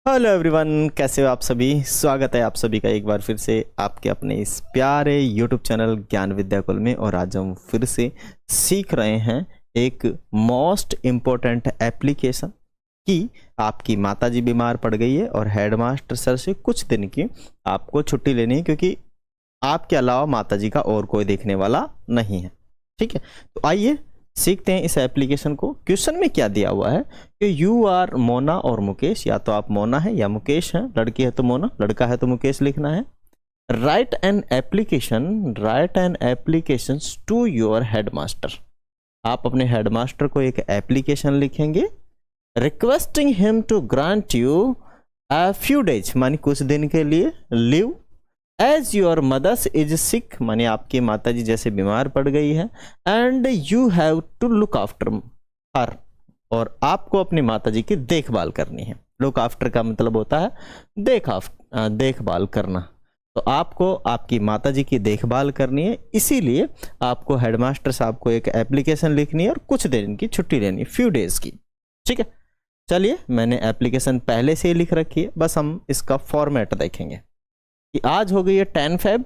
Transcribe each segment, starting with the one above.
Hello everyone, कैसे हो आप सभी। स्वागत है आप सभी का एक बार फिर से आपके अपने इस प्यारे यूट्यूब चैनल ज्ञान विद्या कुल में। और आज हम फिर से सीख रहे हैं एक मोस्ट इम्पोर्टेंट एप्लीकेशन कि आपकी माताजी बीमार पड़ गई है और हेडमास्टर सर से कुछ दिन की आपको छुट्टी लेनी है, क्योंकि आपके अलावा माताजी का और कोई देखने वाला नहीं है। ठीक है, तो आइए सीखते हैं इस एप्लीकेशन को। क्वेश्चन में क्या दिया हुआ है कि यू आर मोना और मुकेश, या तो आप मोना है या मुकेश हैं। लड़की है तो मोना, लड़का है तो मुकेश लिखना है। Write an application to your headmaster. आप अपने हेडमास्टर को एक एप्लीकेशन लिखेंगे requesting him to grant you a few days, मानी कुछ दिन के लिए leave, as your mother's is sick, मानी आपकी माताजी जैसे बीमार पड़ गई है, and you have to look after her, और आपको अपनी माताजी की देखभाल करनी है। लुक आफ्टर का मतलब होता है देखभाल करना। तो आपको आपकी माताजी की देखभाल करनी है, इसीलिए आपको हेडमास्टर साहब को एक एप्लीकेशन लिखनी है और कुछ दिन की छुट्टी लेनी है, फ्यू डेज की। ठीक है, चलिए मैंने एप्लीकेशन पहले से ही लिख रखी है, बस हम इसका फॉर्मेट देखेंगे कि आज हो गई है 10 फेब,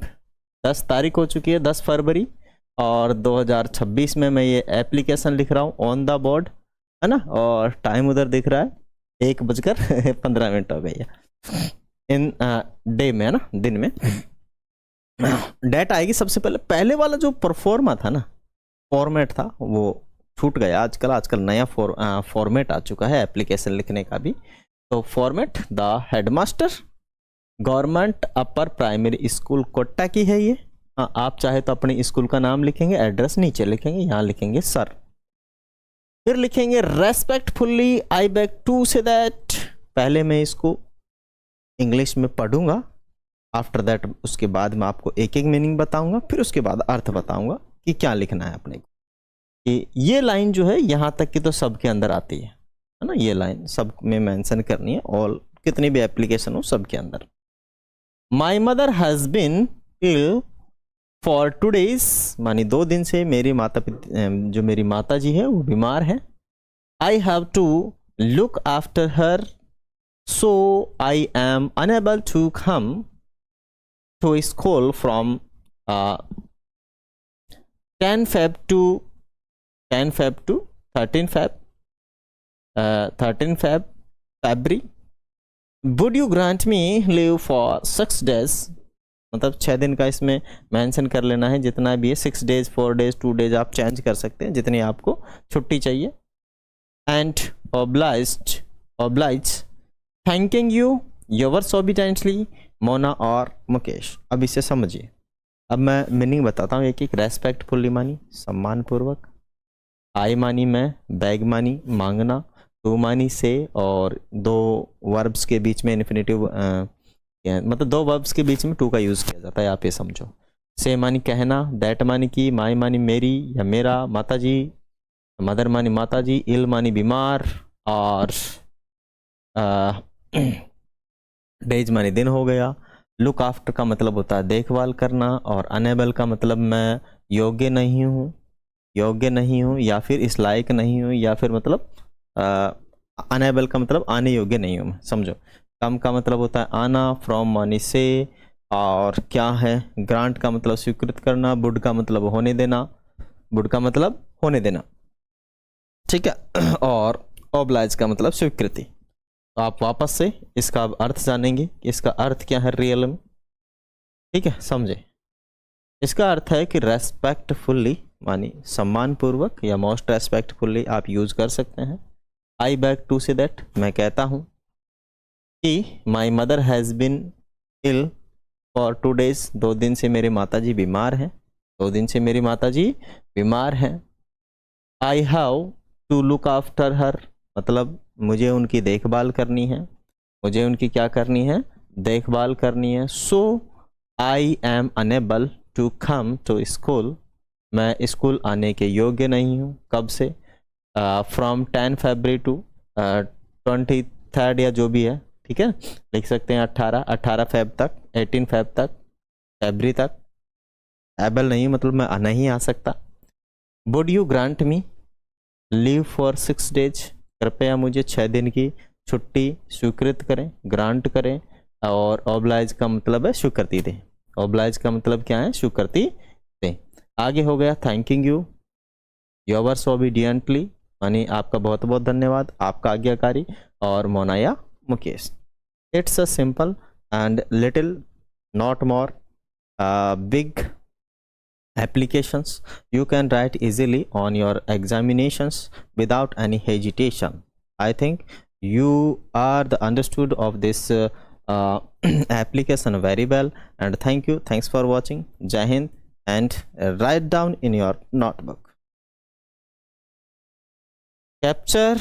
10 तारीख हो चुकी है, 10 फरवरी, और 2026 में मैं ये एप्लीकेशन लिख रहा हूँ ऑन द बोर्ड, है ना। और टाइम उधर दिख रहा है 1:15 हो गई है इन डे में, है ना, दिन में। डेट आएगी सबसे पहले वाला जो परफॉर्मा था ना, फॉर्मेट था, वो छूट गया आजकल नया फॉर्मेट आ चुका है एप्लीकेशन लिखने का भी। तो format the headmaster government upper primary school Kota की है ये। आप चाहे तो अपने स्कूल का नाम लिखेंगे, एड्रेस नीचे लिखेंगे, यहाँ लिखेंगे सर, फिर लिखेंगे respectfully I beg to say that. पहले मैं इसको इंग्लिश में पढ़ूंगा, आफ्टर दैट उसके बाद मैं आपको एक एक मीनिंग बताऊंगा, फिर उसके बाद अर्थ बताऊंगा कि क्या लिखना है अपने को। कि ये लाइन जो है यहाँ तक की तो सबके अंदर आती है ना, ये लाइन सब में मेंशन करनी है, और कितनी भी एप्लीकेशन हो सबके अंदर। My mother has been ill for 2 days, मानी 2 दिन से मेरी जो मेरी माता जी है वो बीमार है। I have to look after her, so I am unable to come to school from 10 Feb to 13 February. Would you grant me leave for 6 days, मतलब 6 दिन का इसमें मेंशन कर लेना है, जितना भी है 6 days 4 days 2 days आप चेंज कर सकते हैं, जितनी आपको छुट्टी चाहिए। And oblige thanking you yours obediently Mona और मुकेश। अब इसे समझिए, अब मैं मीनिंग बताता हूँ एक एक। रेस्पेक्टफुली मानी सम्मान पूर्वक, आई मानी मैं, बैग मानी मांगना, टू मानी से, और 2 वर्ब्स के बीच में इन्फिनेटिव मतलब 2 वर्ब्स के बीच में टू का यूज़ किया जाता है, आप ये समझो। से मानी कहना, दैट मानी की, माई मानी मेरी या मेरा, माता जी मदर मानी माता जी, इल मानी बीमार, और डेज मानी दिन हो गया। लुक आफ्टर का मतलब होता है देखभाल करना, और अनेबल का मतलब मैं योग्य नहीं हूँ या फिर इस लायक नहीं हूँ, या फिर मतलब अनेबल का मतलब आने योग्य नहीं हूँ, समझो। कम का मतलब होता है आना, फ्रॉम मानी से, और क्या है ग्रांट का मतलब स्वीकृत करना, बुड का मतलब होने देना, ठीक है, और ओब्लाइज का मतलब स्वीकृति। तो आप वापस से इसका अर्थ जानेंगे कि इसका अर्थ क्या है रियल में। ठीक है, समझे। इसका अर्थ है कि रेस्पेक्टफुली मानी सम्मान पूर्वक, या मोस्ट रेस्पेक्टफुली आप यूज कर सकते हैं। I beg to say that, मैं कहता हूँ कि my mother has been ill for 2 days, 2 दिन से मेरी माता जी बीमार हैं, 2 दिन से मेरी माता जी बीमार हैं। I have to look after her, मतलब मुझे उनकी देखभाल करनी है, मुझे उनकी क्या करनी है, देखभाल करनी है। So I am unable to come to school, मैं स्कूल आने के योग्य नहीं हूँ। कब से, फ्रॉम 10 February टू 23rd या जो भी है, ठीक है, लिख सकते हैं 18 Feb तक, 18 Feb तक, फरवरी तक। एबल नहीं मतलब मैं नहीं आ सकता। Would you grant me leave for 6 days, कृपया मुझे 6 दिन की छुट्टी स्वीकृत करें, ग्रांट करें, और ऑब्लाइज का मतलब है स्वीकृति दें। ऑब्लाइज का मतलब क्या है? स्वीकृति दें। आगे हो गया थैंकिंग यू, योवर्स ओबीडियंटली, यानी आपका बहुत बहुत धन्यवाद, आपका आज्ञाकारी, और Monaya Mukesh. It's a simple and little not more big applications. You can write easily on your examinations without any hesitation. I think you are the understood of this application very well, and thank you. Thanks for watching. Jai Hind, and write down in your notebook. Capture